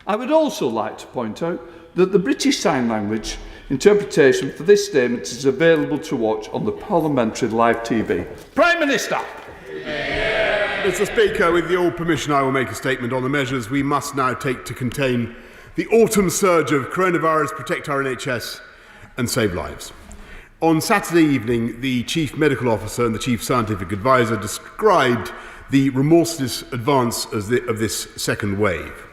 I would also like to point out that the British Sign Language interpretation for this statement is available to watch on the Parliamentary Live TV. Prime Minister! Mr. Speaker, with your permission, I will make a statement on the measures we must now take to contain the autumn surge of coronavirus, protect our NHS and save lives. On Saturday evening, the Chief Medical Officer and the Chief Scientific Advisor described the remorseless advance of this second wave.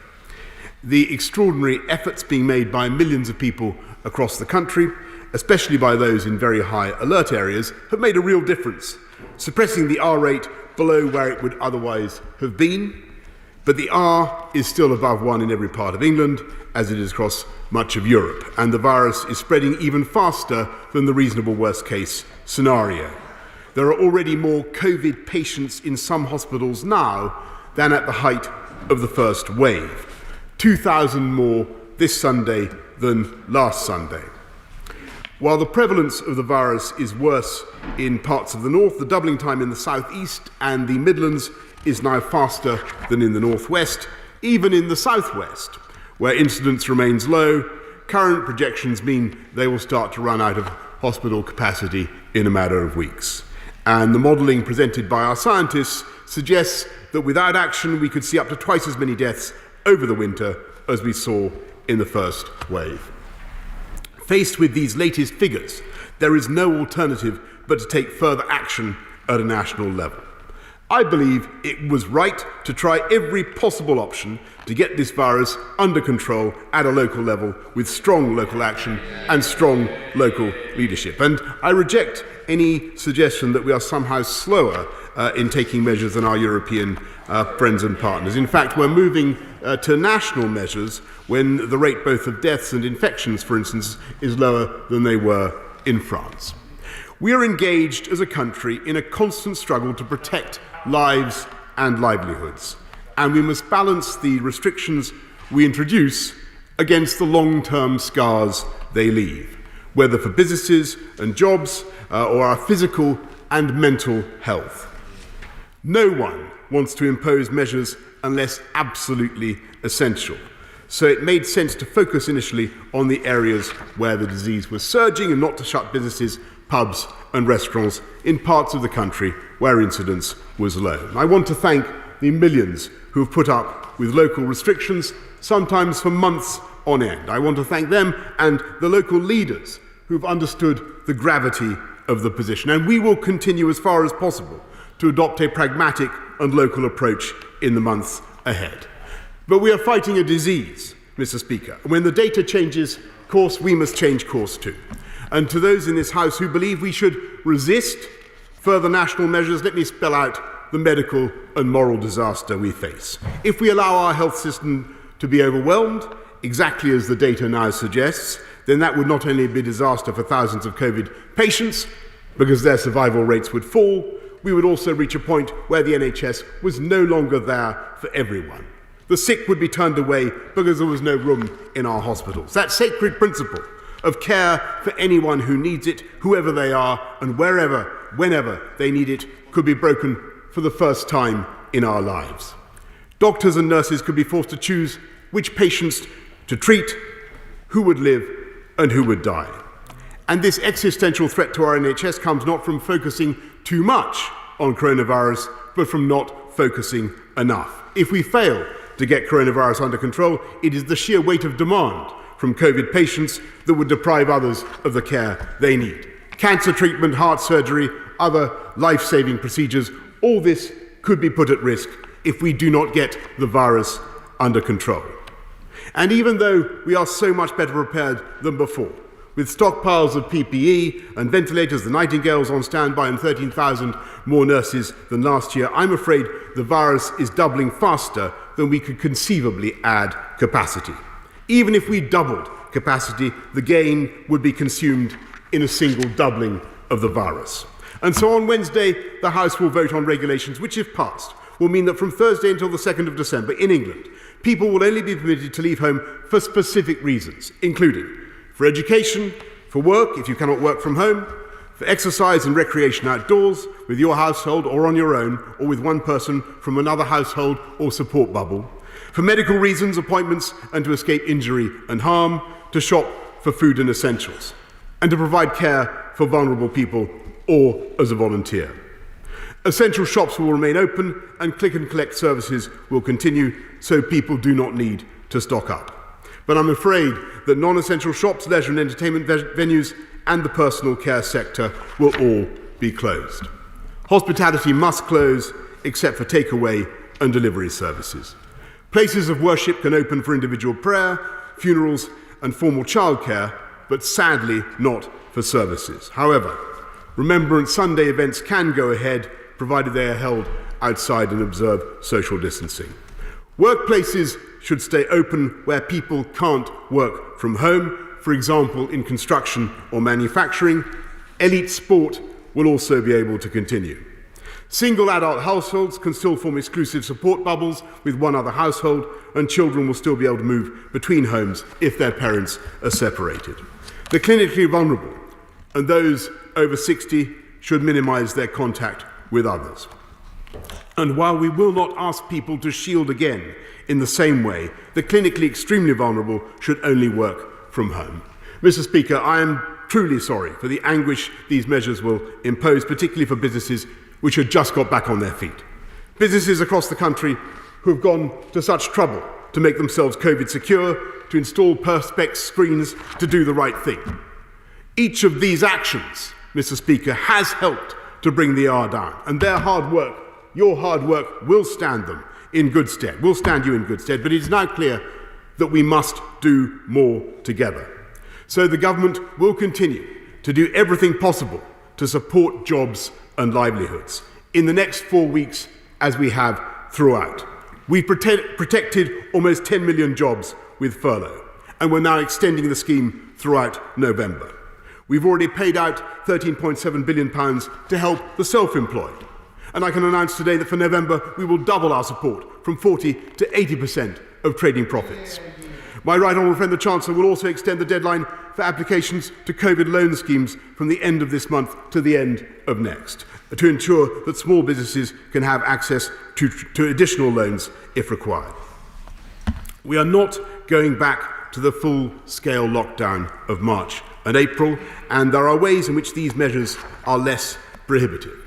The extraordinary efforts being made by millions of people across the country, especially by those in very high alert areas, have made a real difference, suppressing the R rate below where it would otherwise have been. But the R is still above 1 in every part of England, as it is across much of Europe, and the virus is spreading even faster than the reasonable worst-case scenario. There are already more COVID patients in some hospitals now than at the height of the first wave. 2,000 more this Sunday than last Sunday. While the prevalence of the virus is worse in parts of the north, the doubling time in the southeast and the Midlands is now faster than in the northwest, even in the southwest, where incidence remains low. Current projections mean they will start to run out of hospital capacity in a matter of weeks. And the modelling presented by our scientists suggests that without action we could see up to twice as many deaths over the winter as we saw in the first wave. Faced with these latest figures, there is no alternative but to take further action at a national level. I believe it was right to try every possible option to get this virus under control at a local level with strong local action and strong local leadership. And I reject any suggestion that we are somehow slower in taking measures than our European friends and partners. In fact, we're moving to national measures when the rate both of deaths and infections, for instance, is lower than they were in France. We are engaged as a country in a constant struggle to protect lives and livelihoods, and we must balance the restrictions we introduce against the long-term scars they leave, whether for businesses and jobs or our physical and mental health. No one wants to impose measures unless absolutely essential. So it made sense to focus initially on the areas where the disease was surging and not to shut businesses, pubs and restaurants in parts of the country where incidence was low. I want to thank the millions who have put up with local restrictions, sometimes for months on end. I want to thank them and the local leaders who have understood the gravity of the position. And we will continue as far as possible to adopt a pragmatic and local approach in the months ahead. But we are fighting a disease, Mr. Speaker. When the data changes course, we must change course too. And to those in this House who believe we should resist further national measures, let me spell out the medical and moral disaster we face. If we allow our health system to be overwhelmed, exactly as the data now suggests, then that would not only be a disaster for thousands of COVID patients, because their survival rates would fall, we would also reach a point where the NHS was no longer there for everyone. The sick would be turned away because there was no room in our hospitals. That sacred principle of care for anyone who needs it, whoever they are, and wherever, whenever they need it, could be broken for the first time in our lives. Doctors and nurses could be forced to choose which patients to treat, who would live, and who would die. And this existential threat to our NHS comes not from focusing too much on coronavirus, but from not focusing enough. If we fail to get coronavirus under control, it is the sheer weight of demand from COVID patients that would deprive others of the care they need. Cancer treatment, heart surgery, other life-saving procedures, all this could be put at risk if we do not get the virus under control. And even though we are so much better prepared than before, with stockpiles of PPE and ventilators, the Nightingales on standby and 13,000 more nurses than last year, I'm afraid the virus is doubling faster than we could conceivably add capacity. Even if we doubled capacity, the gain would be consumed in a single doubling of the virus. And so on Wednesday, the House will vote on regulations which, if passed, will mean that from Thursday until the 2nd of December in England, people will only be permitted to leave home for specific reasons, including for education, for work if you cannot work from home, for exercise and recreation outdoors with your household or on your own, or with one person from another household or support bubble, For medical reasons, appointments, and to escape injury and harm, to shop for food and essentials, and to provide care for vulnerable people or as a volunteer. Essential shops will remain open and click and collect services will continue so people do not need to stock up. But I'm afraid that non-essential shops, leisure and entertainment venues and the personal care sector will all be closed. Hospitality must close except for takeaway and delivery services. Places of worship can open for individual prayer, funerals and formal childcare, but sadly not for services. However, Remembrance Sunday events can go ahead provided they are held outside and observe social distancing. Workplaces should stay open where people can't work from home, for example in construction or manufacturing. Elite sport will also be able to continue. Single adult households can still form exclusive support bubbles with one other household, and children will still be able to move between homes if their parents are separated. The clinically vulnerable and those over 60 should minimise their contact with others. And while we will not ask people to shield again in the same way, the clinically extremely vulnerable should only work from home. Mr. Speaker, I am truly sorry for the anguish these measures will impose, particularly for businesses which had just got back on their feet. Businesses across the country who have gone to such trouble to make themselves COVID secure, to install perspex screens, to do the right thing. Each of these actions, Mr. Speaker, has helped to bring the R down, and their hard work, your hard work, will stand them in good stead, will stand you in good stead, but it is now clear that we must do more together. So the government will continue to do everything possible to support jobs and livelihoods in the next 4 weeks, as we have throughout. We've protected almost 10 million jobs with furlough, and we're now extending the scheme throughout November. We've already paid out £13.7 billion to help the self-employed, and I can announce today that for November we will double our support from 40 to 80% of trading profits. My right honourable friend the Chancellor will also extend the deadline for applications to COVID loan schemes from the end of this month to the end of next, to ensure that small businesses can have access to additional loans if required. We are not going back to the full-scale lockdown of March and April, and there are ways in which these measures are less prohibitive.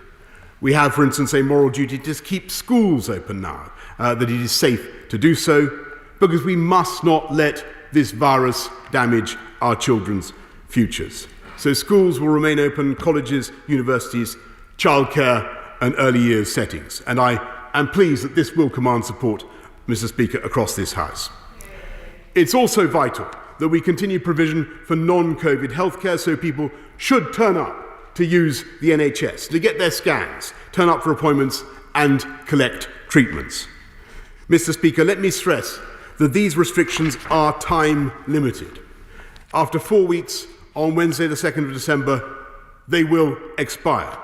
We have, for instance, a moral duty to keep schools open now, that it is safe to do so, because we must not let this virus damage our children's futures. So schools will remain open, colleges, universities, childcare and early years settings. And I am pleased that this will command support, Mr. Speaker, across this House. It's also vital that we continue provision for non-COVID healthcare, so people should turn up to use the NHS, to get their scans, turn up for appointments and collect treatments. Mr. Speaker, let me stress that these restrictions are time limited. After 4 weeks, on Wednesday the 2nd of December, they will expire,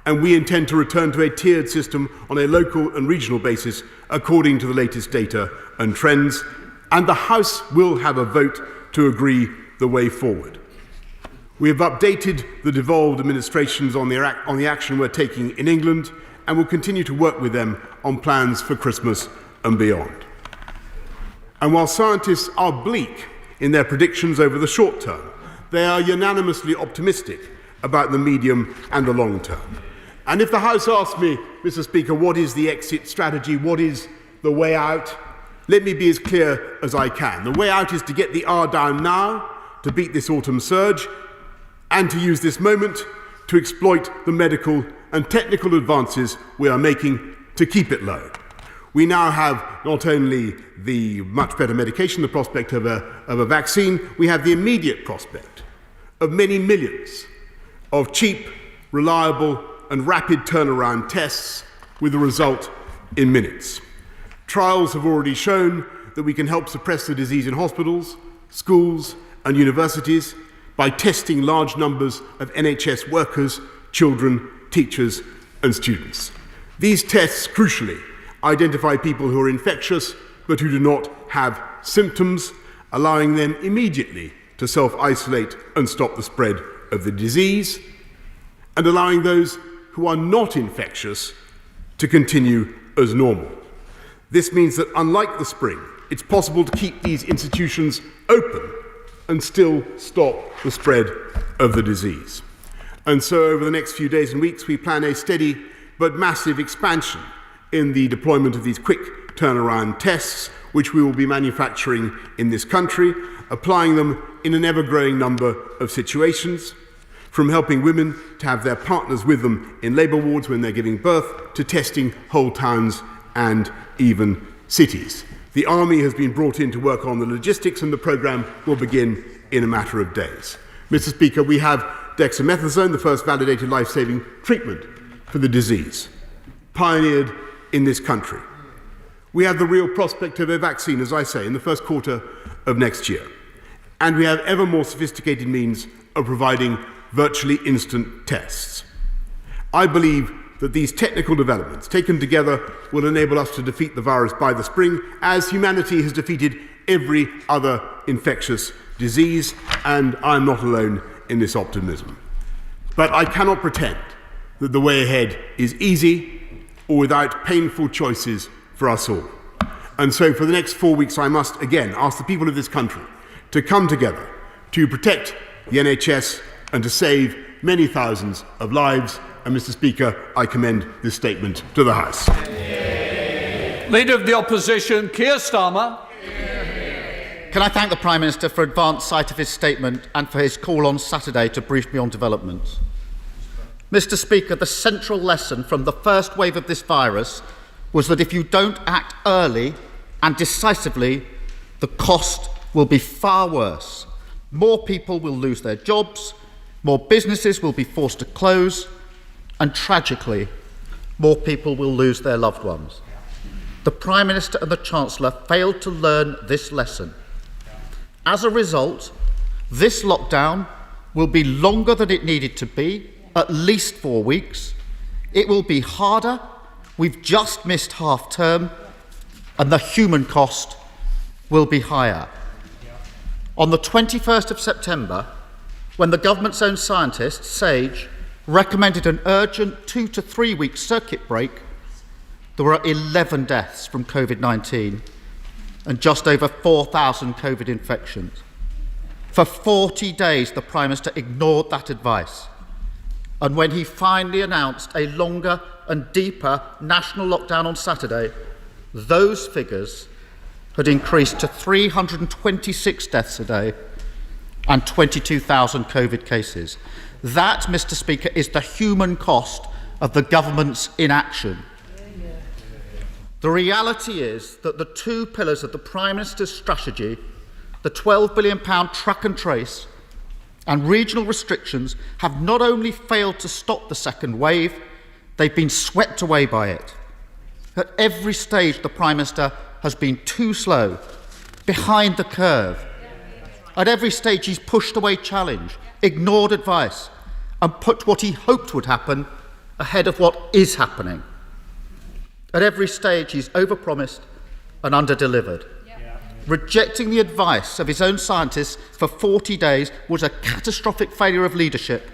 and we intend to return to a tiered system on a local and regional basis according to the latest data and trends, and the House will have a vote to agree the way forward. We have updated the devolved administrations on the action we're taking in England, and will continue to work with them on plans for Christmas and beyond. And while scientists are bleak in their predictions over the short term, they are unanimously optimistic about the medium and the long term. And if the House asks me, Mr. Speaker, what is the exit strategy, what is the way out, let me be as clear as I can. The way out is to get the R down now, to beat this autumn surge, and to use this moment to exploit the medical and technical advances we are making to keep it low. We now have not only the much better medication, the prospect of a vaccine, we have the immediate prospect of many millions of cheap, reliable and rapid turnaround tests with the result in minutes. Trials have already shown that we can help suppress the disease in hospitals, schools and universities by testing large numbers of NHS workers, children, teachers and students. These tests, crucially, identify people who are infectious but who do not have symptoms, allowing them immediately to self-isolate and stop the spread of the disease, and allowing those who are not infectious to continue as normal. This means that, unlike the spring, it's possible to keep these institutions open and still stop the spread of the disease. And so over the next few days and weeks, we plan a steady but massive expansion in the deployment of these quick turnaround tests, which we will be manufacturing in this country, applying them in an ever-growing number of situations, from helping women to have their partners with them in labour wards when they're giving birth, to testing whole towns and even cities. The army has been brought in to work on the logistics, and the programme will begin in a matter of days. Mr. Speaker, we have dexamethasone, the first validated life-saving treatment for the disease, pioneered in this country. We have the real prospect of a vaccine, as I say, in the first quarter of next year. And we have ever more sophisticated means of providing virtually instant tests. I believe that these technical developments, taken together, will enable us to defeat the virus by the spring, as humanity has defeated every other infectious disease, and I'm not alone in this optimism. But I cannot pretend that the way ahead is easy or without painful choices for us all. And so for the next 4 weeks, I must again ask the people of this country to come together to protect the NHS and to save many thousands of lives. And Mr. Speaker, I commend this statement to the House. Leader of the Opposition, Keir Starmer. Can I thank the Prime Minister for advance sight of his statement and for his call on Saturday to brief me on developments? Mr. Speaker, the central lesson from the first wave of this virus was that if you don't act early and decisively, the cost will be far worse. More people will lose their jobs, more businesses will be forced to close, and tragically, more people will lose their loved ones. The Prime Minister and the Chancellor failed to learn this lesson. As a result, this lockdown will be longer than it needed to be, at least 4 weeks. It will be harder. We've just missed half term, and the human cost will be higher. On the 21st of September, when the government's own scientist, SAGE, recommended an urgent 2 to 3 week circuit break, there were 11 deaths from COVID-19 and just over 4,000 COVID infections. For 40 days, the Prime Minister ignored that advice. And when he finally announced a longer and deeper national lockdown on Saturday, those figures had increased to 326 deaths a day and 22,000 COVID cases. That, Mr. Speaker, is the human cost of the government's inaction. The reality is that the two pillars of the Prime Minister's strategy, the £12 billion track and trace and regional restrictions, have not only failed to stop the second wave, they've been swept away by it. At every stage, the Prime Minister has been too slow, behind the curve. At every stage, he's pushed away challenge, ignored advice, and put what he hoped would happen ahead of what is happening. At every stage, he's overpromised and under-delivered. Rejecting the advice of his own scientists for 40 days was a catastrophic failure of leadership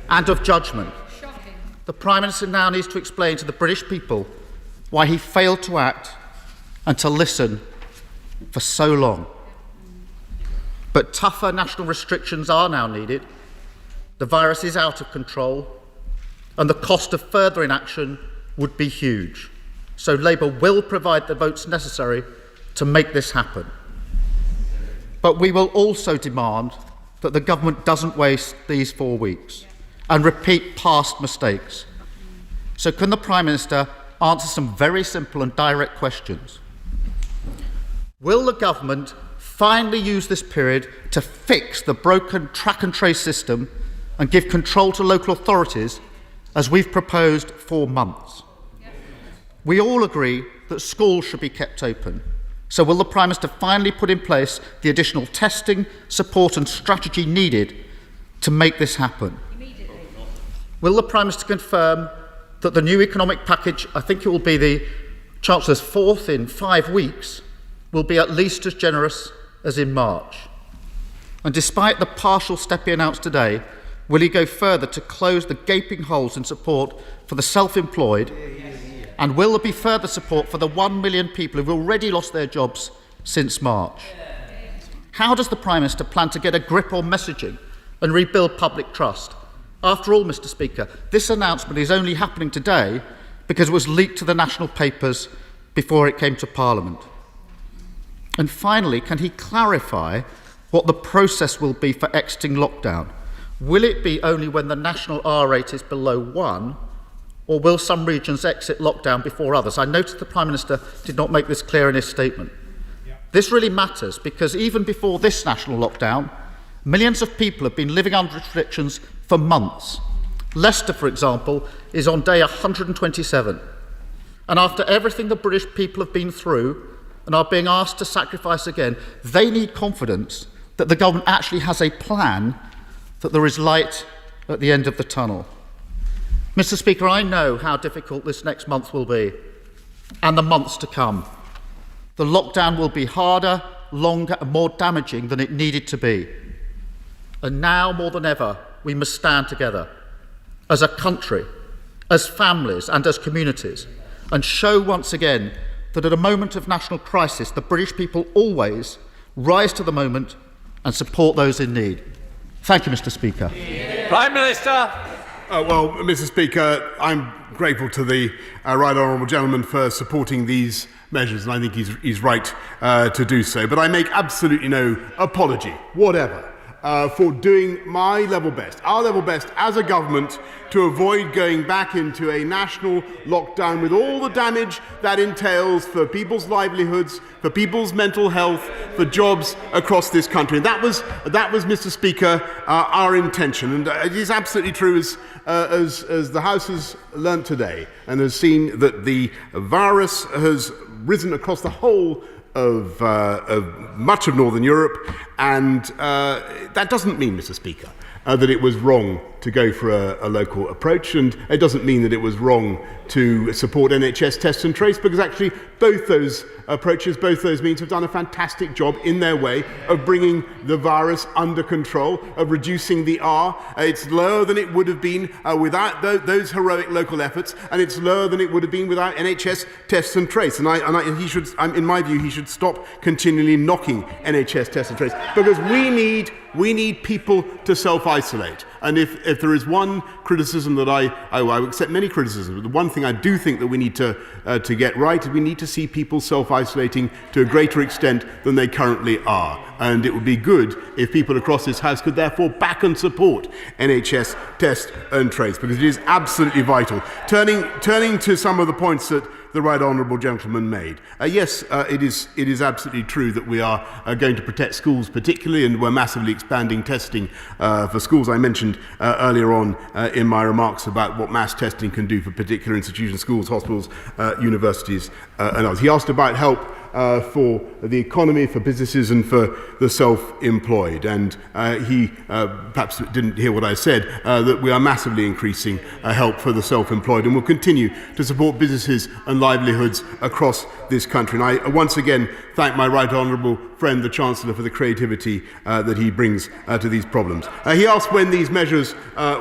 and of judgment. The Prime Minister now needs to explain to the British people why he failed to act and to listen for so long. But tougher national restrictions are now needed. The virus is out of control, and the cost of further inaction would be huge. So Labour will provide the votes necessary to make this happen. But we will also demand that the government doesn't waste these 4 weeks and repeat past mistakes. So can the Prime Minister answer some very simple and direct questions? Will the government finally use this period to fix the broken track and trace system and give control to local authorities, as we've proposed for months? We all agree that schools should be kept open. So will the Prime Minister finally put in place the additional testing, support and strategy needed to make this happen? Will the Prime Minister confirm that the new economic package, I think it will be the Chancellor's fourth in 5 weeks, will be at least as generous as in March? And despite the partial step he announced today, will he go further to close the gaping holes in support for the self-employed And will there be further support for the 1 million people who've already lost their jobs since March? How does the Prime Minister plan to get a grip on messaging and rebuild public trust? After all, Mr. Speaker, this announcement is only happening today because it was leaked to the national papers before it came to Parliament. And finally, can he clarify what the process will be for exiting lockdown? Will it be only when the national R rate is below 1, or will some regions exit lockdown before others? I noticed the Prime Minister did not make this clear in his statement. This really matters because even before this national lockdown, millions of people have been living under restrictions for months. Leicester, for example, is on day 127. And after everything the British people have been through and are being asked to sacrifice again, they need confidence that the government actually has a plan, that there is light at the end of the tunnel. Mr. Speaker, I know how difficult this next month will be, and the months to come. The lockdown will be harder, longer and more damaging than it needed to be. And now, more than ever, we must stand together as a country, as families and as communities, and show once again that at a moment of national crisis, the British people always rise to the moment and support those in need. Thank you, Mr. Speaker. Prime Minister. Well, Mr. Speaker, I'm grateful to the right honourable gentleman for supporting these measures, and I think he's right to do so. But I make absolutely no apology, whatever, for doing my level best, our level best as a government to avoid going back into a national lockdown with all the damage that entails for people's livelihoods, for people's mental health, for jobs across this country. And that was, Mr. Speaker, our intention. And it is absolutely true, as the House has learnt today and has seen, that the virus has risen across the whole of much of Northern Europe, and that doesn't mean, Mr. Speaker, that it was wrong to go for a local approach, and it doesn't mean that it was wrong to support NHS test and trace, because actually both those approaches, both those means have done a fantastic job in their way of bringing the virus under control, of reducing the R. It's lower than it would have been without those heroic local efforts, and it's lower than it would have been without NHS test and trace. And he should, in my view, he should stop continually knocking NHS test and trace, because we need people to self-isolate. And if there is one criticism that I accept many criticisms, but the one thing I do think that we need to get right is we need to see people self-isolating to a greater extent than they currently are. And it would be good if people across this House could therefore back and support NHS test and trace, because it is absolutely vital. Turning to some of the points that the right honourable gentleman made. Yes, it is absolutely true that we are going to protect schools particularly, and we're massively expanding testing for schools. I mentioned earlier on in my remarks about what mass testing can do for particular institutions, schools, hospitals, universities and others. He asked about help for the economy, for businesses and for the self-employed, and he perhaps didn't hear what I said, that we are massively increasing help for the self-employed, and will continue to support businesses and livelihoods across this country. And I once again thank my right honourable friend, the Chancellor, for the creativity that he brings to these problems. He asked when these measures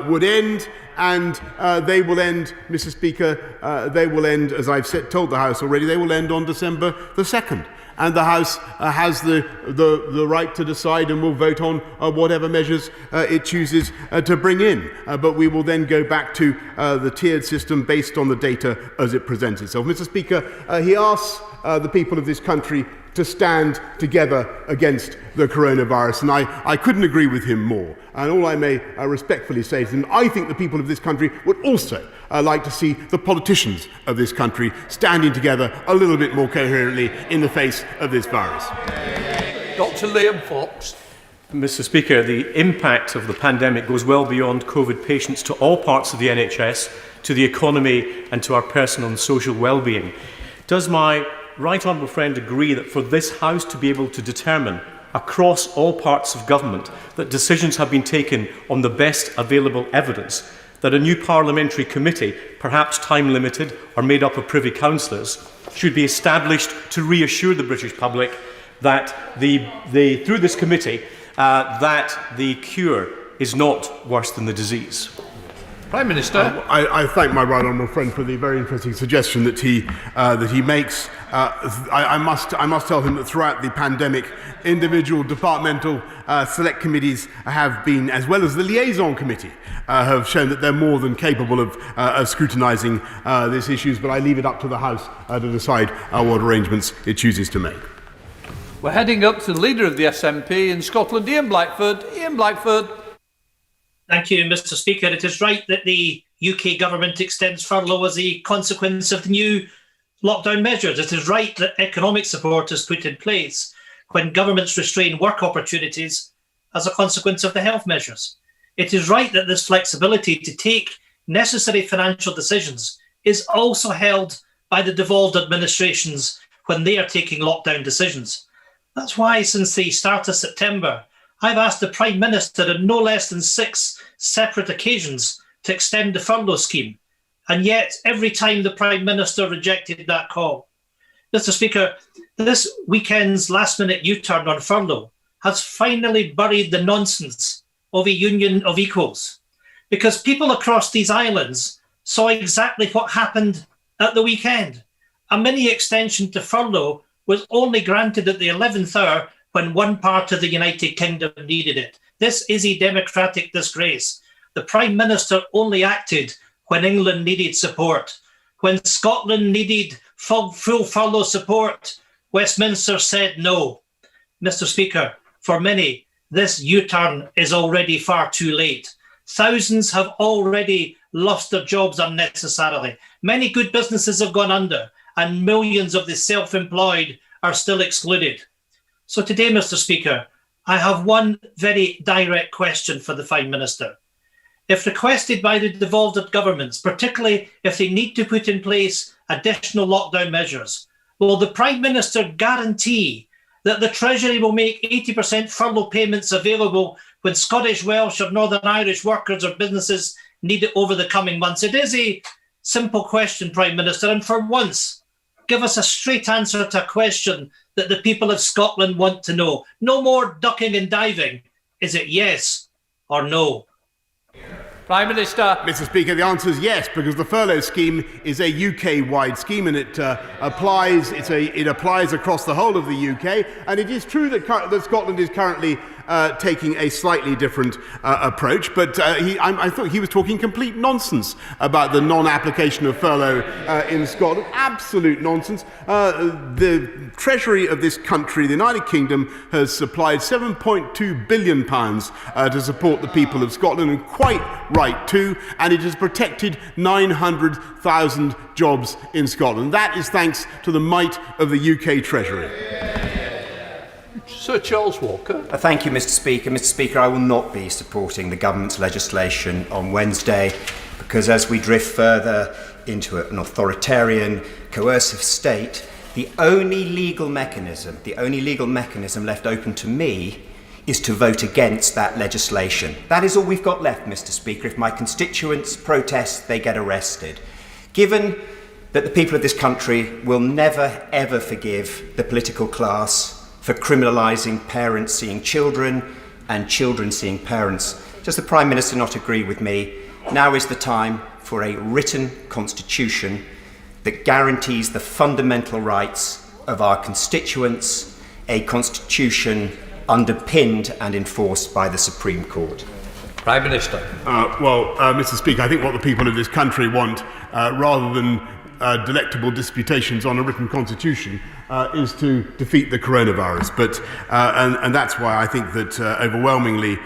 would end, and they will end, Mr. Speaker, they will end, as I've told the House already, they will end on December the 2nd. And the House has the right to decide and will vote on whatever measures it chooses to bring in. But we will then go back to the tiered system based on the data as it presents itself. Mr. Speaker, he asks the people of this country to stand together against the coronavirus, and I couldn't agree with him more. And all I may respectfully say to him, I think the people of this country would also like to see the politicians of this country standing together a little bit more coherently in the face of this virus. Dr. Liam Fox. Mr. Speaker, the impact of the pandemic goes well beyond COVID patients to all parts of the NHS, to the economy and to our personal and social well-being. Does my right honourable friend agree that for this House to be able to determine across all parts of government that decisions have been taken on the best available evidence, that a new parliamentary committee, perhaps time limited or made up of privy councillors, should be established to reassure the British public that through this committee that the cure is not worse than the disease? Prime Minister. I thank my right honourable friend for the very interesting suggestion that he makes. I must tell him that throughout the pandemic, individual departmental select committees have been, as well as the liaison committee, have shown that they're more than capable of scrutinising these issues. But I leave it up to the House to decide what arrangements it chooses to make. We're heading up to the leader of the SNP in Scotland, Ian Blackford. Ian Blackford. Thank you, Mr. Speaker. It is right that the UK government extends furlough as a consequence of the new lockdown measures. It is right that economic support is put in place when governments restrain work opportunities as a consequence of the health measures. It is right that this flexibility to take necessary financial decisions is also held by the devolved administrations when they are taking lockdown decisions. That's why, since the start of September, I've asked the Prime Minister on no less than 6 separate occasions to extend the furlough scheme. And yet, every time the Prime Minister rejected that call. Mr. Speaker, this weekend's last-minute U-turn on furlough has finally buried the nonsense of a union of equals. Because people across these islands saw exactly what happened at the weekend. A mini extension to furlough was only granted at the 11th hour when one part of the United Kingdom needed it. This is a democratic disgrace. The Prime Minister only acted when England needed support. When Scotland needed full furlough support, Westminster said no. Mr. Speaker, for many, this U-turn is already far too late. Thousands have already lost their jobs unnecessarily. Many good businesses have gone under, and millions of the self-employed are still excluded. So today, Mr. Speaker, I have one very direct question for the Prime Minister. If requested by the devolved governments, particularly if they need to put in place additional lockdown measures, will the Prime Minister guarantee that the Treasury will make 80% furlough payments available when Scottish, Welsh or Northern Irish workers or businesses need it over the coming months? It is a simple question, Prime Minister, and for once, give us a straight answer to a question that the people of Scotland want to know. No more ducking and diving. Is it yes or no? Prime Minister. Mr. Speaker, the answer is yes, because the furlough scheme is a UK-wide scheme and it applies across the whole of the UK. And it is true that Scotland is currently taking a slightly different approach, but I thought he was talking complete nonsense about the non-application of furlough in Scotland. Absolute nonsense. The Treasury of this country, the United Kingdom, has supplied £7.2 billion to support the people of Scotland, and quite right too, and it has protected 900,000 jobs in Scotland. That is thanks to the might of the UK Treasury. Sir Charles Walker. Thank you, Mr. Speaker. Mr. Speaker, I will not be supporting the government's legislation on Wednesday because as we drift further into an authoritarian, coercive state, the only legal mechanism left open to me is to vote against that legislation. That is all we've got left, Mr. Speaker. If my constituents protest, they get arrested. Given that the people of this country will never, ever forgive the political class for criminalising parents seeing children and children seeing parents, does the Prime Minister not agree with me? Now is the time for a written constitution that guarantees the fundamental rights of our constituents, a constitution underpinned and enforced by the Supreme Court. Prime Minister. Mr. Speaker, I think what the people of this country want, rather than delectable disputations on a written constitution, is to defeat the coronavirus. And that's why I think that overwhelmingly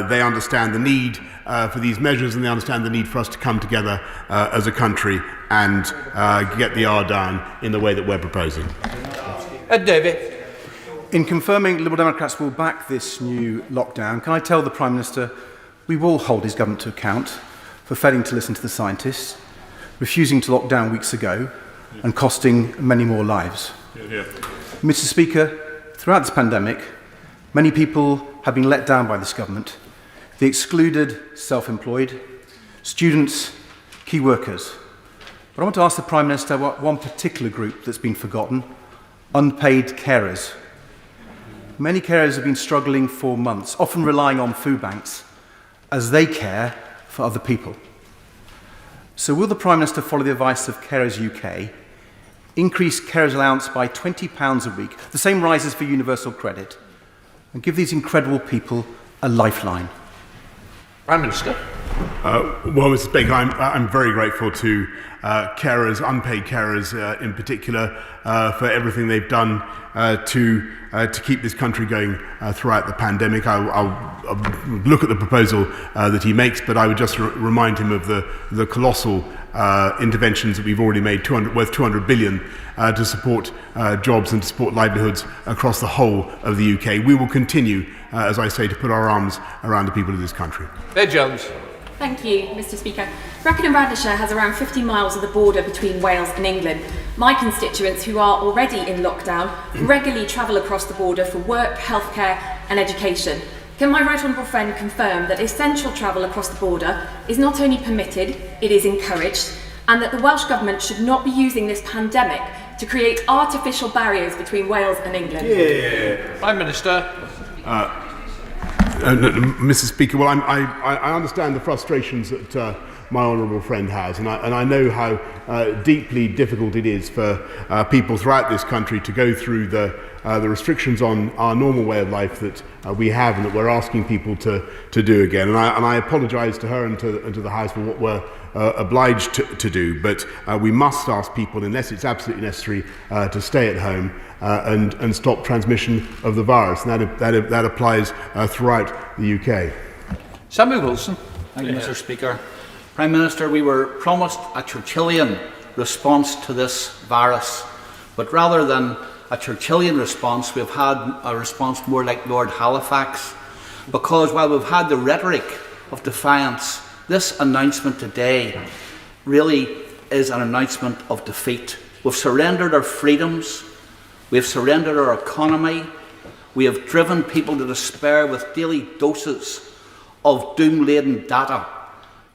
they understand the need for these measures, and they understand the need for us to come together as a country and get the R down in the way that we're proposing. Ed Davey. In confirming Liberal Democrats will back this new lockdown, can I tell the Prime Minister we will hold his government to account for failing to listen to the scientists, refusing to lock down weeks ago and costing many more lives. Mr. Speaker, throughout this pandemic, many people have been let down by this government. They excluded self-employed, students, key workers. But I want to ask the Prime Minister about one particular group that's been forgotten: unpaid carers. Many carers have been struggling for months, often relying on food banks as they care for other people. So will the Prime Minister follow the advice of Carers UK, increase carers allowance by £20 a week, the same rises for universal credit, and give these incredible people a lifeline? Prime Minister. Well, Mr. Speaker, I'm very grateful to carers, unpaid carers in particular, for everything they've done to keep this country going throughout the pandemic. I'll look at the proposal that he makes, but I would just remind him of the colossal interventions that we've already made, worth 200 billion, to support jobs and to support livelihoods across the whole of the UK. We will continue, as I say, to put our arms around the people of this country. Bear Jones. Thank you, Mr. Speaker. Wrekin and Radnorshire has around 50 miles of the border between Wales and England. My constituents, who are already in lockdown, regularly travel across the border for work, healthcare and education. Can my right honourable friend confirm that essential travel across the border is not only permitted, it is encouraged, and that the Welsh Government should not be using this pandemic to create artificial barriers between Wales and England? Yeah. Prime Minister. Mr. Speaker, well, I understand the frustrations that my honourable friend has, and I know how deeply difficult it is for people throughout this country to go through the restrictions on our normal way of life that we have and that we're asking people to do again. And I apologise to her and to the House for what we're obliged to do, but we must ask people, unless it's absolutely necessary, to stay at home and stop transmission of the virus. And that applies throughout the UK. Samuel Wilson. Thank you, Mr. Speaker. Prime Minister, we were promised a Churchillian response to this virus, but rather than a Churchillian response, we've had a response more like Lord Halifax, because while we've had the rhetoric of defiance, this announcement today really is an announcement of defeat. We've surrendered our freedoms, we've surrendered our economy, we have driven people to despair with daily doses of doom-laden data.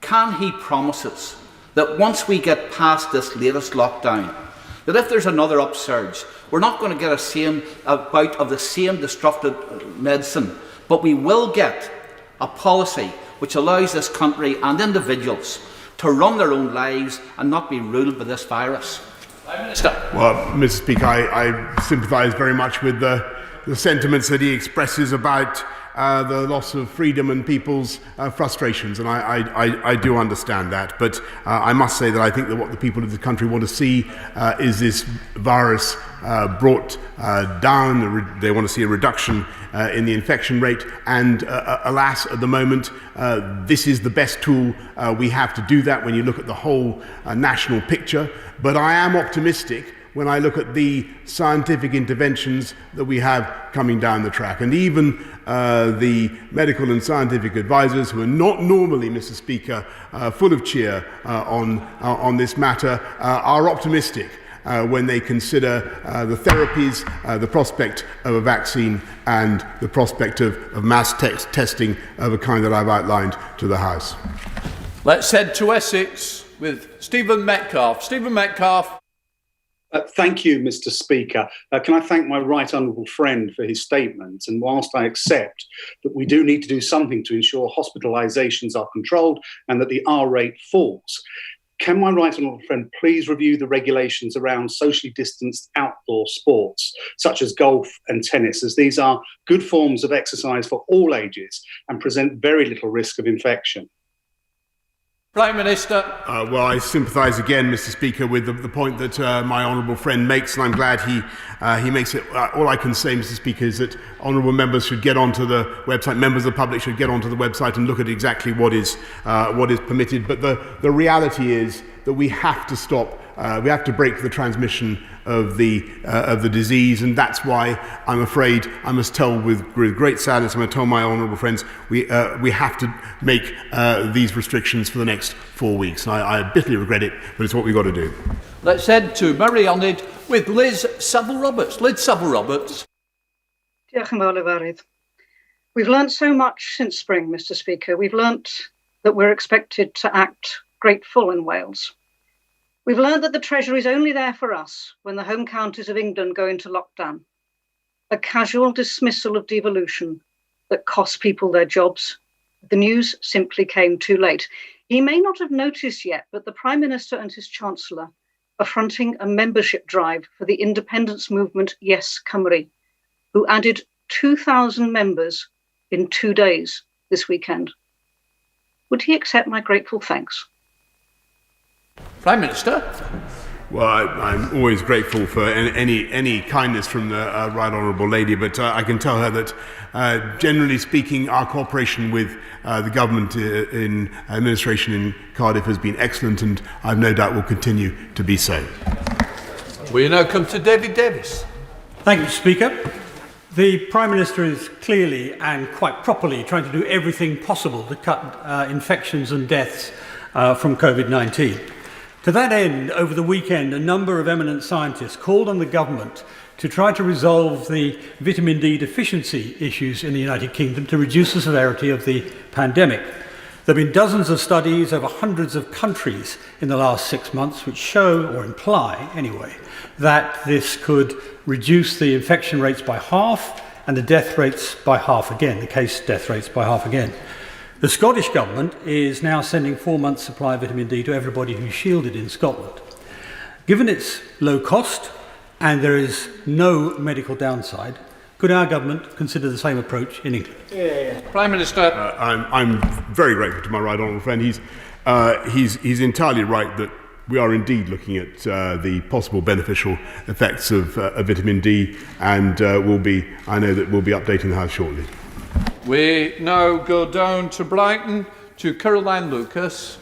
Can he promise us that once we get past this latest lockdown, that if there's another upsurge, we're not going to get a bout of the same destructive medicine, but we will get a policy which allows this country and individuals to run their own lives and not be ruled by this virus? Well, Mr. Speaker, I sympathise very much with the sentiments that he expresses about the loss of freedom and people's frustrations, and I do understand that. But I must say that I think that what the people of the country want to see is this virus brought down. They want to see a reduction in the infection rate, and alas, at the moment, this is the best tool we have to do that when you look at the whole national picture. But I am optimistic when I look at the scientific interventions that we have coming down the track. And even the medical and scientific advisors, who are not normally, Mr. Speaker, full of cheer on this matter, are optimistic when they consider the therapies, the prospect of a vaccine, and the prospect of mass testing of a kind that I've outlined to the House. Let's head to Essex with Stephen Metcalfe. Stephen Metcalfe. Thank you, Mr. Speaker. Can I thank my right honourable friend for his statement? And whilst I accept that we do need to do something to ensure hospitalisations are controlled and that the R rate falls, can my right honourable friend please review the regulations around socially distanced outdoor sports, such as golf and tennis, as these are good forms of exercise for all ages and present very little risk of infection? Prime Minister. Well, I sympathise again, Mr. Speaker, with the point that my honourable friend makes, and I'm glad he makes it. All I can say, Mr. Speaker, is that honourable members should get onto the website. Members of the public should get onto the website and look at exactly what is permitted. But the reality is that we have to stop. We have to break the transmission of the disease, and that's why I'm afraid I must tell with great sadness. I'm going to tell my honourable friends we have to make these restrictions for the next 4 weeks. And I bitterly regret it, but it's what we've got to do. Let's head to Meirionydd with Liz Saville-Roberts. Liz Saville-Roberts. Diolch yn fawr, Lefarydd. We've learnt so much since spring, Mr. Speaker. We've learnt that we're expected to act grateful in Wales. We've learned that the Treasury is only there for us when the home counties of England go into lockdown. A casual dismissal of devolution that costs people their jobs. The news simply came too late. He may not have noticed yet, but the Prime Minister and his Chancellor are fronting a membership drive for the independence movement Yes Cymru, who added 2,000 members in 2 days this weekend. Would he accept my grateful thanks? Prime Minister. Well, I'm always grateful for any kindness from the Right Honourable Lady, but I can tell her that, generally speaking, our cooperation with the government in administration in Cardiff has been excellent, and I've no doubt will continue to be so. We now come to David Davis. Thank you, Speaker. The Prime Minister is clearly and quite properly trying to do everything possible to cut infections and deaths from COVID-19. To that end, over the weekend, a number of eminent scientists called on the government to try to resolve the vitamin D deficiency issues in the United Kingdom to reduce the severity of the pandemic. There have been dozens of studies over hundreds of countries in the last 6 months which show, or imply anyway, that this could reduce the infection rates by half and the death rates by half again, the case death rates by half again. The Scottish Government is now sending 4 months' supply of vitamin D to everybody who's shielded in Scotland. Given its low cost and there is no medical downside, could our government consider the same approach in England? Prime Minister. I'm very grateful to my right honourable friend. He's entirely right that we are indeed looking at the possible beneficial effects of vitamin D, and I know that we'll be updating the House shortly. We now go down to Brighton to Caroline Lucas.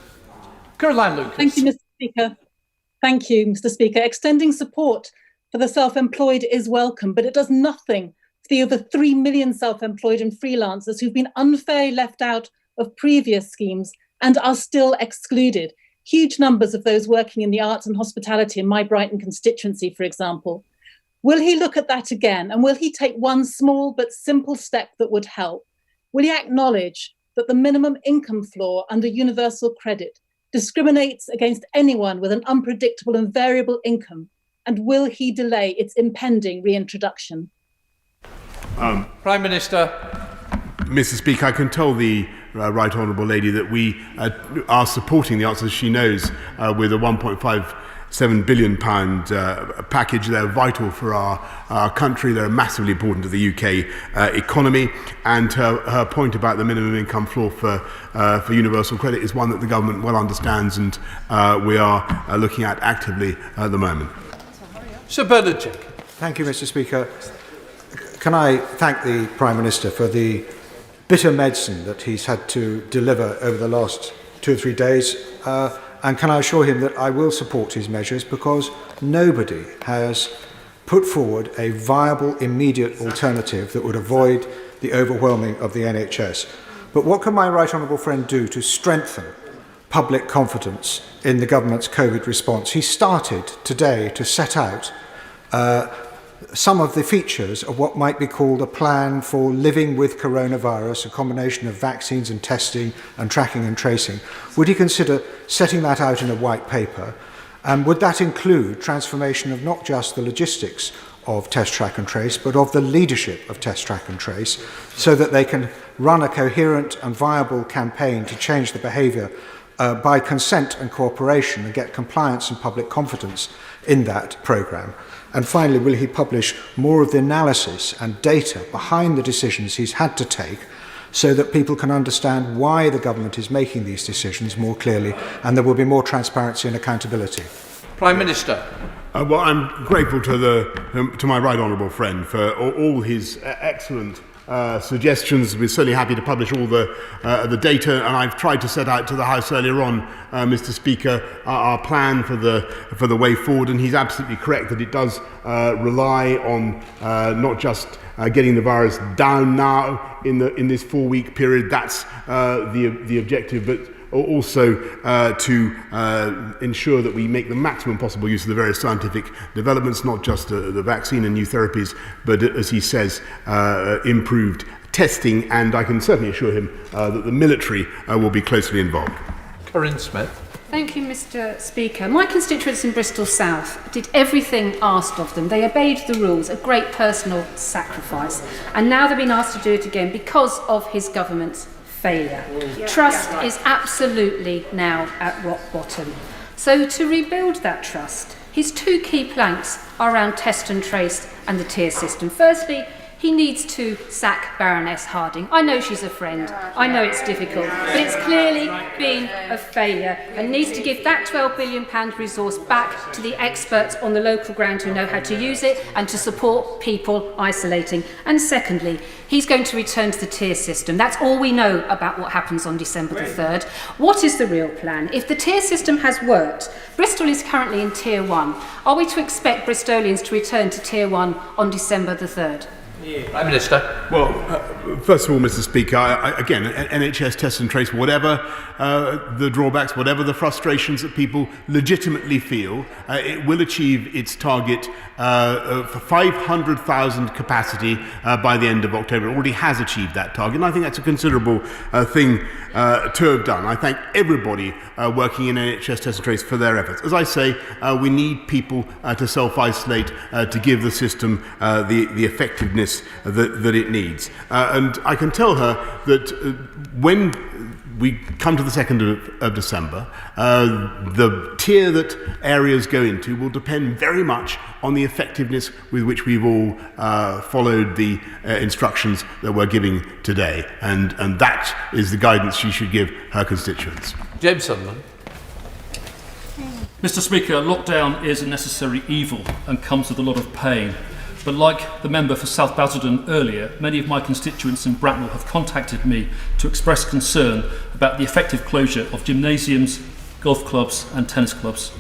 Caroline Lucas. Thank you, Mr. Speaker. Thank you, Mr. Speaker. Extending support for the self-employed is welcome, but it does nothing for the over 3 million self-employed and freelancers who've been unfairly left out of previous schemes and are still excluded. Huge numbers of those working in the arts and hospitality in my Brighton constituency, for example. Will he look at that again, and will he take one small but simple step that would help? Will he acknowledge that the minimum income floor under universal credit discriminates against anyone with an unpredictable and variable income? And will he delay its impending reintroduction? Prime Minister. Mr. Speaker, I can tell the Right Honourable Lady that we are supporting the arts, as she knows, with a £1.57 billion package. They're vital for our country. They're massively important to the UK economy. And her point about the minimum income floor for universal credit is one that the government well understands, and we are looking at actively at the moment. Sir Bernard Jack. Thank you, Mr. Speaker. Can I thank the Prime Minister for the bitter medicine that he's had to deliver over the last 2 or 3 days, and can I assure him that I will support his measures, because nobody has put forward a viable immediate alternative that would avoid the overwhelming of the NHS. But what can my right honourable friend do to strengthen public confidence in the government's COVID response? He started today to set out some of the features of what might be called a plan for living with coronavirus, a combination of vaccines and testing and tracking and tracing. Would he consider setting that out in a white paper? And would that include transformation of not just the logistics of test, track and trace, but of the leadership of test, track and trace, so that they can run a coherent and viable campaign to change the behaviour by consent and cooperation and get compliance and public confidence in that programme? And finally, will he publish more of the analysis and data behind the decisions he's had to take, so that people can understand why the government is making these decisions more clearly, and there will be more transparency and accountability? Prime Minister. Well, I'm grateful to my right honourable friend for all his excellent suggestions. We're certainly happy to publish all the data, and I've tried to set out to the House earlier on, Mr. Speaker, our plan for the way forward, and he's absolutely correct that it does rely on not just getting the virus down now in this 4-week period. That's the objective, but also to ensure that we make the maximum possible use of the various scientific developments, not just the vaccine and new therapies, but, as he says, improved testing. And I can certainly assure him that the military will be closely involved. Corinne Smith. Thank you, Mr. Speaker. My constituents in Bristol South did everything asked of them. They obeyed the rules, a great personal sacrifice. And now they've been asked to do it again because of his government's failure. Trust is absolutely now at rock bottom. So to rebuild that trust, his two key planks are around test and trace and the tier system. Firstly, he needs to sack Baroness Harding. I know she's a friend. I know it's difficult, but it's clearly been a failure and needs to give that £12 billion resource back to the experts on the local ground who know how to use it and to support people isolating. And secondly, he's going to return to the tier system. That's all we know about what happens on December the 3rd. What is the real plan? If the tier system has worked, Bristol is currently in tier 1. Are we to expect Bristolians to return to tier 1 on December the 3rd? Prime Minister. Well, first of all, Mr. Speaker, again, NHS test and trace, whatever the drawbacks, whatever the frustrations that people legitimately feel, it will achieve its target for 500,000 capacity by the end of October. It already has achieved that target, and I think that's a considerable thing to have done. I thank everybody working in NHS test and trace for their efforts. As I say, we need people to self-isolate to give the system the effectiveness that it needs. And I can tell her that when we come to the 2nd of December, the tier that areas go into will depend very much on the effectiveness with which we've all followed the instructions that we're giving today. And that is the guidance she should give her constituents. James Sunderland. Mr. Speaker, lockdown is a necessary evil and comes with a lot of pain. But like the member for South Basildon earlier, many of my constituents in Bracknell have contacted me to express concern about the effective closure of gymnasiums, golf clubs and tennis clubs.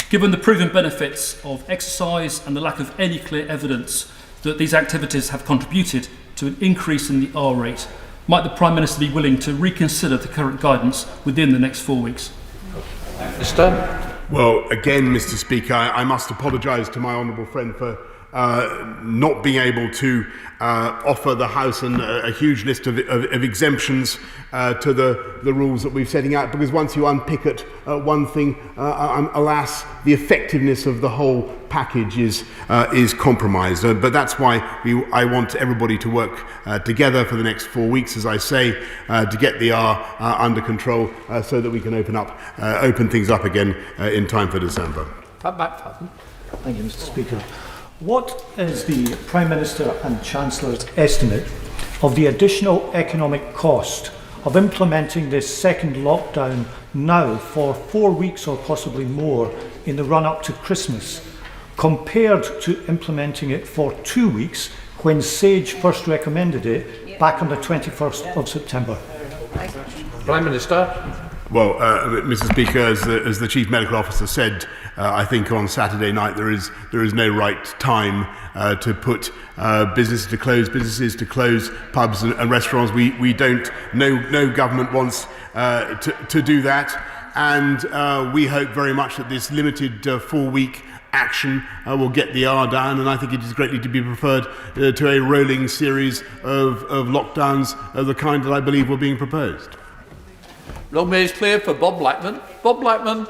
Given the proven benefits of exercise and the lack of any clear evidence that these activities have contributed to an increase in the R rate, might the Prime Minister be willing to reconsider the current guidance within the next 4 weeks? Well, again, Mr. Speaker, I must apologise to my honourable friend for not being able to offer the House a huge list of exemptions to the rules that we're setting out, because once you unpick at one thing, alas, the effectiveness of the whole package is compromised. But that's why I want everybody to work together for the next 4 weeks, as I say, to get the R under control so that we can open things up again in time for December. Thank you, Mr. Speaker. What is the Prime Minister and Chancellor's estimate of the additional economic cost of implementing this second lockdown now for 4 weeks or possibly more in the run-up to Christmas, compared to implementing it for 2 weeks when SAGE first recommended it back on the 21st of September? Prime Minister. Well, Mr. Speaker, as the Chief Medical Officer said, I think on Saturday night there is no right time to put businesses to close, pubs and restaurants. We don't. No government wants to do that, and we hope very much that this limited 4-week action will get the R down, and I think it is greatly to be preferred to a rolling series of lockdowns of the kind that I believe were being proposed. Long may is clear for Bob Blackman. Bob Blackman.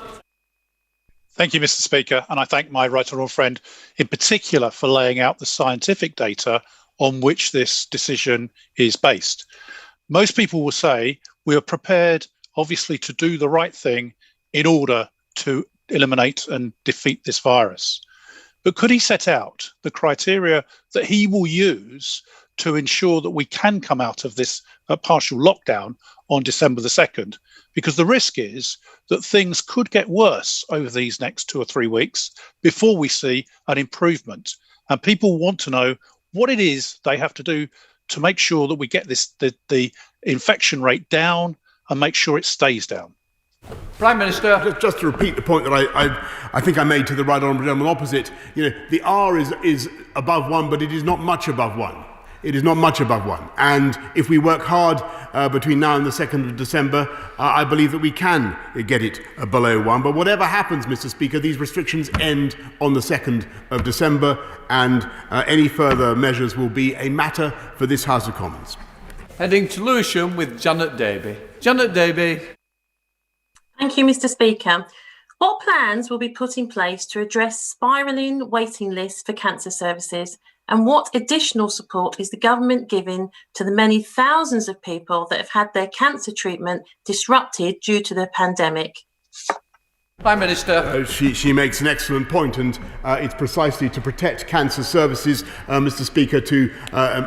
Thank you, Mr. Speaker, and I thank my right honourable friend in particular for laying out the scientific data on which this decision is based. Most people will say we are prepared, obviously, to do the right thing in order to eliminate and defeat this virus. But could he set out the criteria that he will use to ensure that we can come out of this partial lockdown on December the 2nd? Because the risk is that things could get worse over these next 2 or 3 weeks before we see an improvement. And people want to know what it is they have to do to make sure that we get the infection rate down and make sure it stays down. Prime Minister. Just to repeat the point that I think I made to the right honourable gentleman opposite, the R is above 1, but it is not much above 1. It is not much above 1. And if we work hard between now and the 2nd of December, I believe that we can get it below 1. But whatever happens, Mr. Speaker, these restrictions end on the 2nd of December, and any further measures will be a matter for this House of Commons. Heading to Lewisham with Janet Davey. Janet Davey. Thank you, Mr. Speaker. What plans will be put in place to address spiralling waiting lists for cancer services And what additional support is the government giving to the many thousands of people that have had their cancer treatment disrupted due to the pandemic? Prime Minister. She makes an excellent point, and it's precisely to protect cancer services, Mr. Speaker, to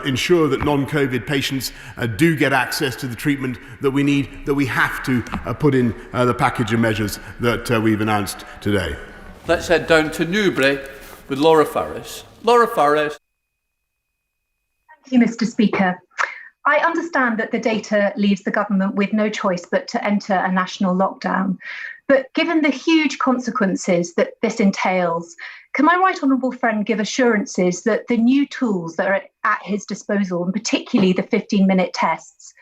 ensure that non-COVID patients do get access to the treatment that we need, that we have to put in the package of measures that we've announced today. Let's head down to Newbury with Laura Farris. Laura Farris. Thank you, Mr. Speaker. I understand that the data leaves the government with no choice but to enter a national lockdown. But given the huge consequences that this entails, can my right honourable friend give assurances that the new tools that are at his disposal, and particularly the 15-minute tests,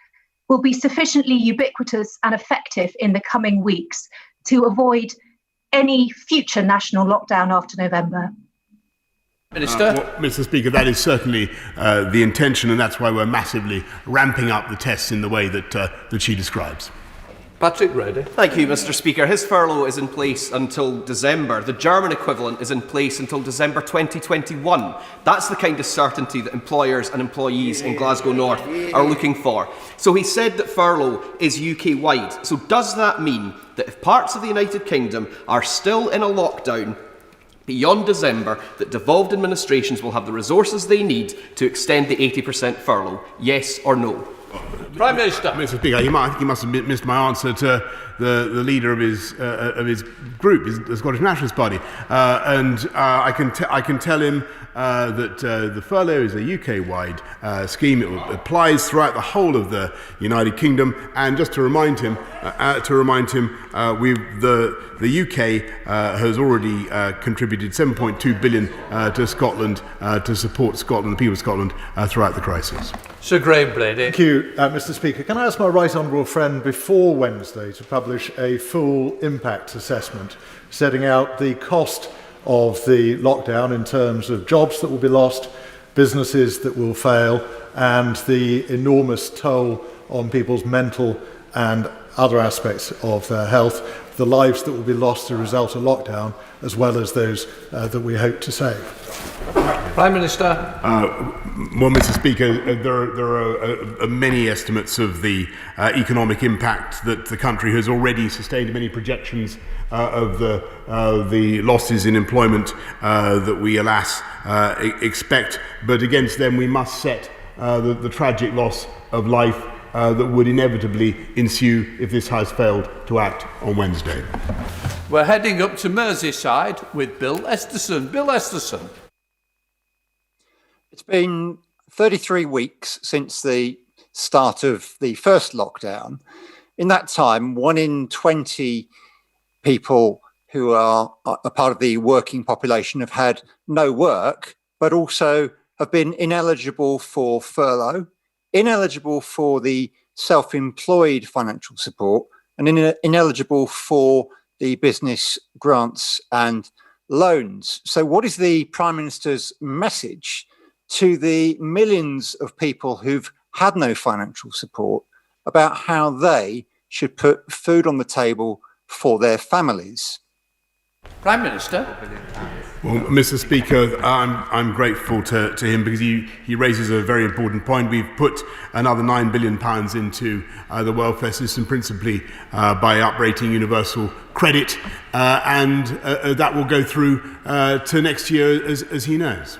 will be sufficiently ubiquitous and effective in the coming weeks to avoid any future national lockdown after November? Minister. Mr. Speaker, that is certainly the intention, and that's why we're massively ramping up the tests in the way that she describes. Patrick Reddy. Thank you, Mr. Speaker. His furlough is in place until December. The German equivalent is in place until December 2021. That's the kind of certainty that employers and employees in Glasgow North are looking for. So he said that furlough is UK-wide. So does that mean that if parts of the United Kingdom are still in a lockdown beyond December, that devolved administrations will have the resources they need to extend the 80% furlough? Yes or no? Prime Minister. Mr. Speaker, he must have missed my answer to the leader of his group, the Scottish Nationalist Party, and I can tell him that the furlough is a UK-wide scheme. It applies throughout the whole of the United Kingdom. And just to remind him, the UK has already contributed 7.2 billion to Scotland to support Scotland, the people of Scotland, throughout the crisis. Sir Graham Brady. Thank you, Mr. Speaker. Can I ask my right honourable friend before Wednesday to publish a full impact assessment setting out the cost of the lockdown in terms of jobs that will be lost, businesses that will fail, and the enormous toll on people's mental and other aspects of their health, the lives that will be lost as a result of lockdown, as well as those that we hope to save? Prime Minister. Well, Mr. Speaker, there are many estimates of the economic impact that the country has already sustained, many projections of the losses in employment that we, alas, expect. But against them, we must set the tragic loss of life that would inevitably ensue if this House failed to act on Wednesday. We're heading up to Merseyside with Bill Esterson. Bill Esterson. It's been 33 weeks since the start of the first lockdown. In that time, 1 in 20 people who are a part of the working population have had no work, but also have been ineligible for furlough, ineligible for the self-employed financial support, and ineligible for the business grants and loans. So what is the Prime Minister's message to the millions of people who've had no financial support about how they should put food on the table for their families? Prime Minister. Well, Mr. Speaker, I'm grateful to him because he raises a very important point. We've put another £9 billion into the welfare system, principally by uprating universal credit, and that will go through to next year, as he knows.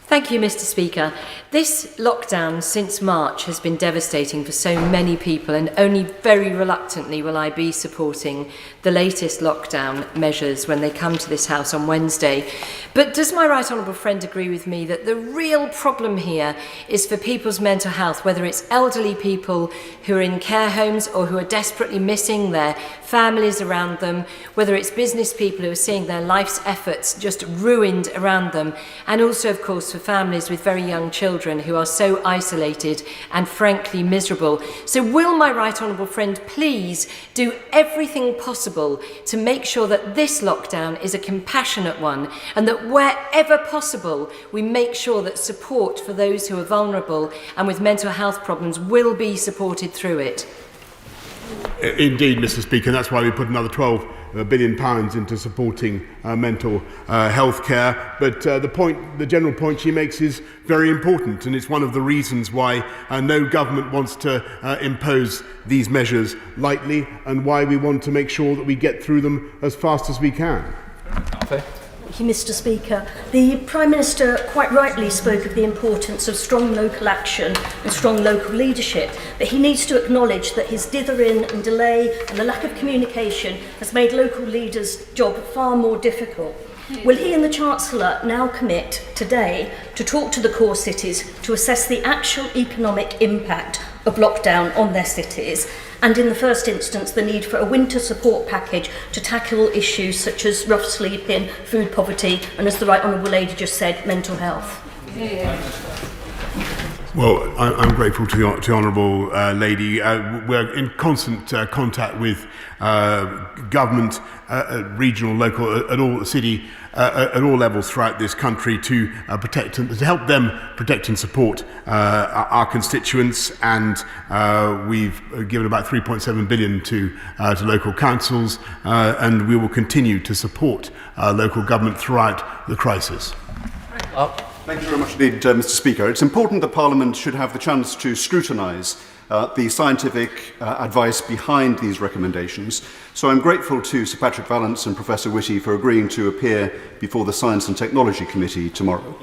Thank you, Mr. Speaker. This lockdown since March has been devastating for so many people, and only very reluctantly will I be supporting the latest lockdown measures when they come to this House on Wednesday. But does my right honourable friend agree with me that the real problem here is for people's mental health, whether it's elderly people who are in care homes or who are desperately missing their families around them, whether it's business people who are seeing their life's efforts just ruined around them, and also, of course, for families with very young children who are so isolated and frankly miserable. So will my right honourable friend please do everything possible to make sure that this lockdown is a compassionate one, and that wherever possible we make sure that support for those who are vulnerable and with mental health problems will be supported through it? Indeed, Mr. Speaker, and that's why we put another £12 billion into supporting mental health care. But the general point she makes is very important, and it's one of the reasons why no government wants to impose these measures lightly, and why we want to make sure that we get through them as fast as we can. Thank you, Mr. Speaker. The Prime Minister quite rightly spoke of the importance of strong local action and strong local leadership, but he needs to acknowledge that his dithering and delay and the lack of communication has made local leaders' job far more difficult. Will he and the Chancellor now commit today to talk to the core cities to assess the actual economic impact of lockdown on their cities, and in the first instance the need for a winter support package to tackle issues such as rough sleeping, food poverty and, as the Right Honourable Lady just said, mental health? Well, I'm grateful to the Honourable Lady. We're in constant contact with government, regional, local, at all city, at all levels throughout this country to protect and to help them protect and support our constituents. And we've given about 3.7 billion to local councils, and we will continue to support local government throughout the crisis. Thank you very much indeed, Mr. Speaker. It's important that Parliament should have the chance to scrutinise the scientific advice behind these recommendations. So I'm grateful to Sir Patrick Vallance and Professor Whitty for agreeing to appear before the Science and Technology Committee tomorrow.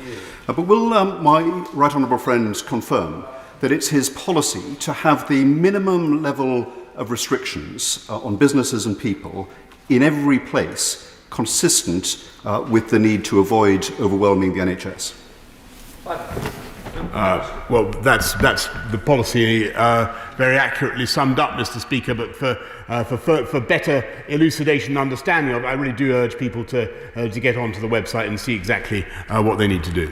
But will my right honourable friend confirm that it's his policy to have the minimum level of restrictions on businesses and people in every place consistent with the need to avoid overwhelming the NHS? Well, that's the policy very accurately summed up, Mr. Speaker. But for better elucidation and understanding of it, I really do urge people to get onto the website and see exactly what they need to do.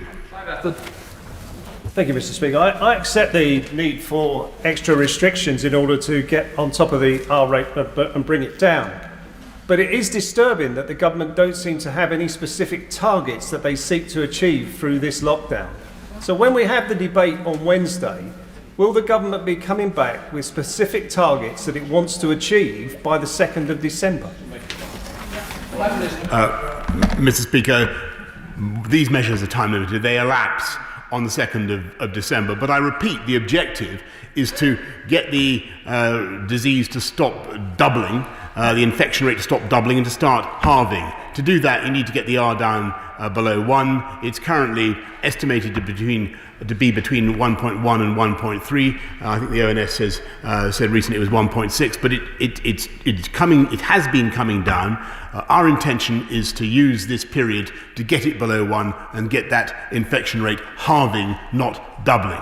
Thank you, Mr. Speaker. I accept the need for extra restrictions in order to get on top of the R rate and bring it down. But it is disturbing that the government don't seem to have any specific targets that they seek to achieve through this lockdown. So when we have the debate on Wednesday, will the government be coming back with specific targets that it wants to achieve by the 2nd of December? Mr. Speaker, these measures are time limited. They elapse on the 2nd of December. But I repeat, the objective is to get the disease to stop doubling, the infection rate to stop doubling and to start halving. To do that, you need to get the R down below 1. It's currently estimated to be between 1.1 and 1.3. I think the ONS said recently it was 1.6, but it's coming. It has been coming down. Our intention is to use this period to get it below 1 and get that infection rate halving, not doubling.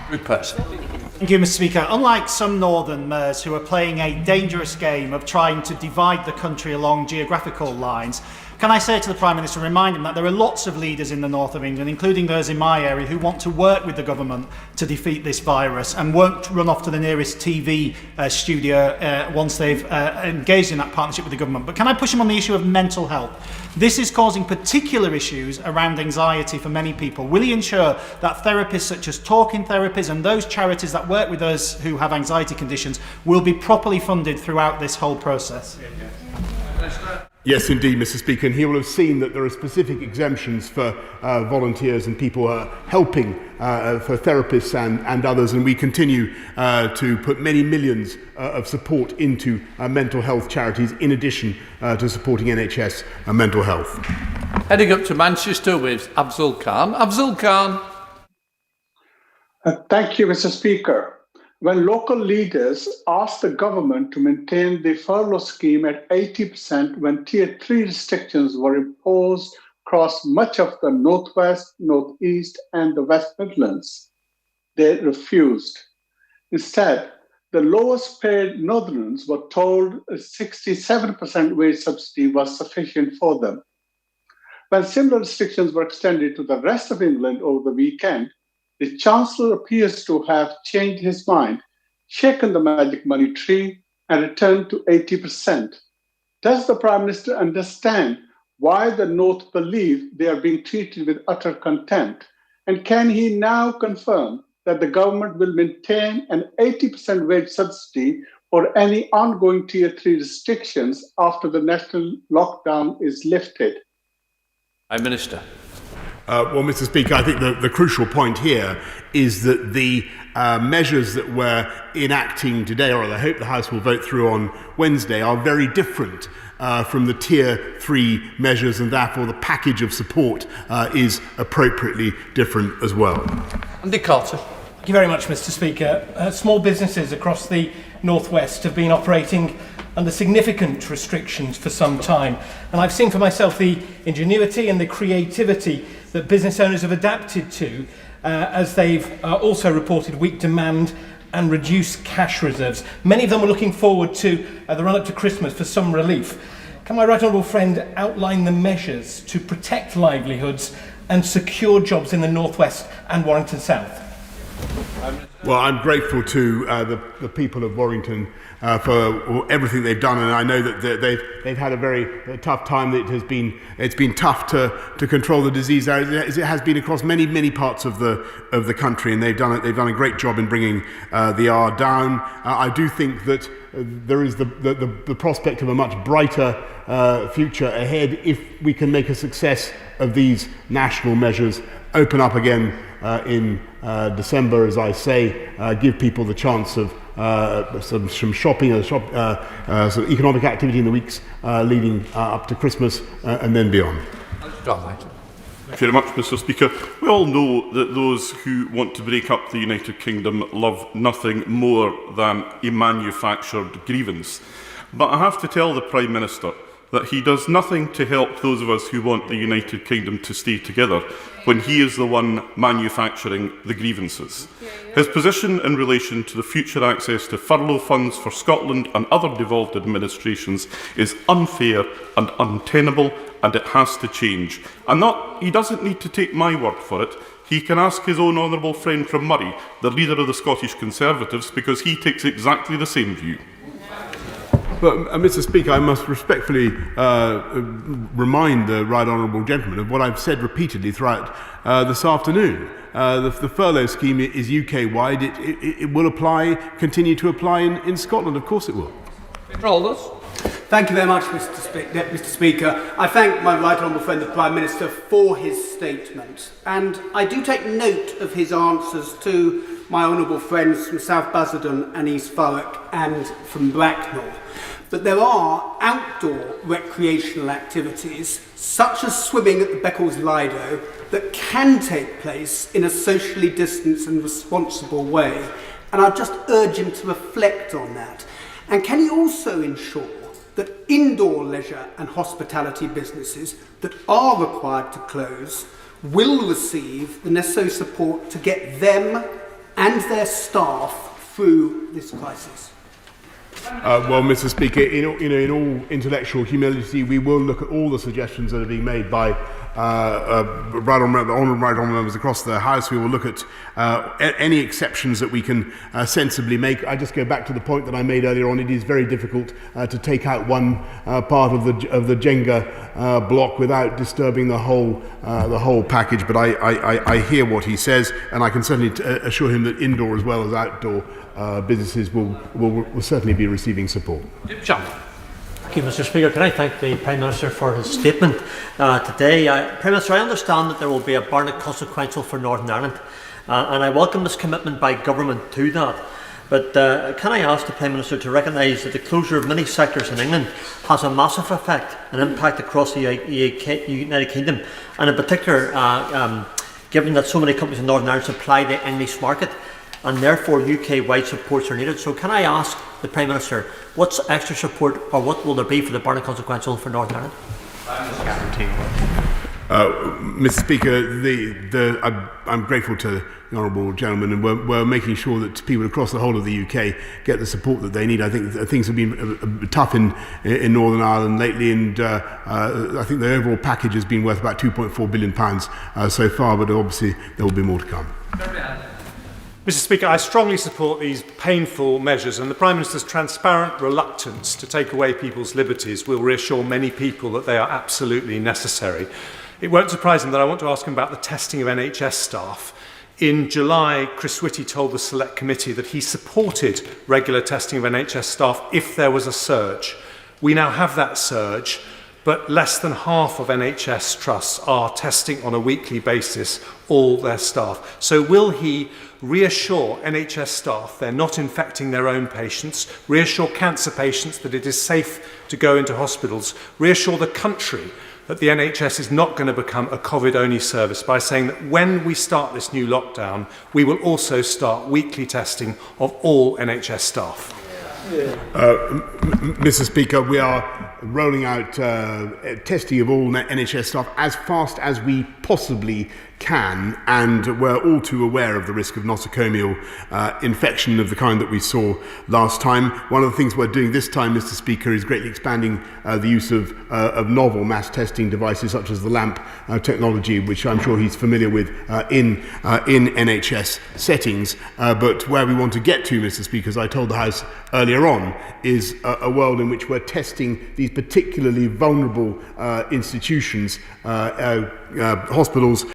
Rupert. Thank you, Mr. Speaker. Unlike some northern mayors who are playing a dangerous game of trying to divide the country along geographical lines, can I say to the Prime Minister, remind him that there are lots of leaders in the north of England, including those in my area, who want to work with the government to defeat this virus and won't run off to the nearest TV studio once they've engaged in that partnership with the government. But can I push him on the issue of mental health? This is causing particular issues around anxiety for many people. Will he ensure that therapists such as talking therapies and those charities that work with those who have anxiety conditions will be properly funded throughout this whole process? Yes, indeed, Mr. Speaker, and he will have seen that there are specific exemptions for volunteers and people helping for therapists and others, and we continue to put many millions of support into mental health charities in addition to supporting NHS mental health. Heading up to Manchester with Afzal Khan. Afzal Khan. Thank you, Mr. Speaker. When local leaders asked the government to maintain the furlough scheme at 80% when Tier 3 restrictions were imposed across much of the Northwest, Northeast and the West Midlands, they refused. Instead, the lowest paid Northerners were told a 67% wage subsidy was sufficient for them. When similar restrictions were extended to the rest of England over the weekend, the Chancellor appears to have changed his mind, shaken the magic money tree, and returned to 80%. Does the Prime Minister understand why the North believe they are being treated with utter contempt? And can he now confirm that the government will maintain an 80% wage subsidy or any ongoing Tier 3 restrictions after the national lockdown is lifted? Prime Minister. Well, Mr. Speaker, I think the crucial point here is that the measures that we're enacting today, or I hope the House will vote through on Wednesday, are very different from the Tier 3 measures, and therefore the package of support is appropriately different as well. Andy Carter. Thank you very much, Mr. Speaker. Small businesses across the North West have been operating under significant restrictions for some time, and I've seen for myself the ingenuity and the creativity that business owners have adapted to as they've also reported weak demand and reduced cash reserves. Many of them were looking forward to the run-up to Christmas for some relief. Can my right honourable friend outline the measures to protect livelihoods and secure jobs in the North West and Warrington South? Well, I'm grateful to the people of Warrington for everything they've done, and I know that they've had a very tough time. It's been tough to control the disease there, as it has been across many parts of the country, and they've done a great job in bringing the R down. I do think that there is the prospect of a much brighter future ahead if we can make a success of these national measures, open up again in December, as I say, give people the chance of some shopping, some economic activity in the weeks leading up to Christmas and then beyond. Thank you very much, Mr. Speaker. We all know that those who want to break up the United Kingdom love nothing more than a manufactured grievance. But I have to tell the Prime Minister that he does nothing to help those of us who want the United Kingdom to stay together when he is the one manufacturing the grievances. His position in relation to the future access to furlough funds for Scotland and other devolved administrations is unfair and untenable, and it has to change. And he doesn't need to take my word for it. He can ask his own honourable friend from Murray, the leader of the Scottish Conservatives, because he takes exactly the same view. But, Mr. Speaker, I must respectfully remind the right honourable gentleman of what I've said repeatedly throughout this afternoon. The furlough scheme is UK-wide. It will continue to apply in Scotland. Of course it will. Thank you very much, Mr. Speaker. I thank my right honourable friend, the Prime Minister, for his statement. And I do take note of his answers to my honourable friends from South Basildon and East Thurrock and from Bracknell. But there are outdoor recreational activities, such as swimming at the Beccles Lido, that can take place in a socially distanced and responsible way. And I'd just urge him to reflect on that. And can he also ensure that indoor leisure and hospitality businesses that are required to close will receive the necessary support to get them and their staff through this crisis? Well, Mr. Speaker, in all intellectual humility, we will look at all the suggestions that are being made by honourable members across the House. We will look at any exceptions that we can sensibly make. I just go back to the point that I made earlier on. It is very difficult to take out one part of the Jenga block without disturbing the whole package. But I hear what he says, and I can certainly assure him that indoor as well as outdoor businesses will certainly be receiving support. Thank you, Mr. Speaker. Can I thank the Prime Minister for his statement today? Prime Minister, I understand that there will be a Barnett consequential for Northern Ireland, and I welcome this commitment by government to that. But can I ask the Prime Minister to recognise that the closure of many sectors in England has a massive effect and impact across the United Kingdom, and in particular, given that so many companies in Northern Ireland supply the English market, and therefore UK-wide supports are needed. So can I ask the Prime Minister, what's extra support, or what will there be for the Barnett consequential for Northern Ireland? Mr. Speaker, I'm grateful to the honourable gentleman, and we're making sure that people across the whole of the UK get the support that they need. I think things have been tough in Northern Ireland lately, and I think the overall package has been worth about £2.4 billion so far, but obviously there will be more to come. Mr. Speaker, I strongly support these painful measures, and the Prime Minister's transparent reluctance to take away people's liberties will reassure many people that they are absolutely necessary. It won't surprise him that I want to ask him about the testing of NHS staff. In July, Chris Whitty told the Select Committee that he supported regular testing of NHS staff if there was a surge. We now have that surge, but less than half of NHS trusts are testing on a weekly basis all their staff. So will he reassure NHS staff they're not infecting their own patients, reassure cancer patients that it is safe to go into hospitals, reassure the country that the NHS is not going to become a COVID-only service by saying that when we start this new lockdown, we will also start weekly testing of all NHS staff? Mr. Speaker, we are rolling out testing of all NHS staff as fast as we possibly can, and we're all too aware of the risk of nosocomial infection of the kind that we saw last time. One of the things we're doing this time, Mr. Speaker, is greatly expanding the use of novel mass testing devices such as the LAMP technology, which I'm sure he's familiar with in NHS settings. But where we want to get to, Mr. Speaker, as I told the House earlier on, is a world in which we're testing these particularly vulnerable institutions, hospitals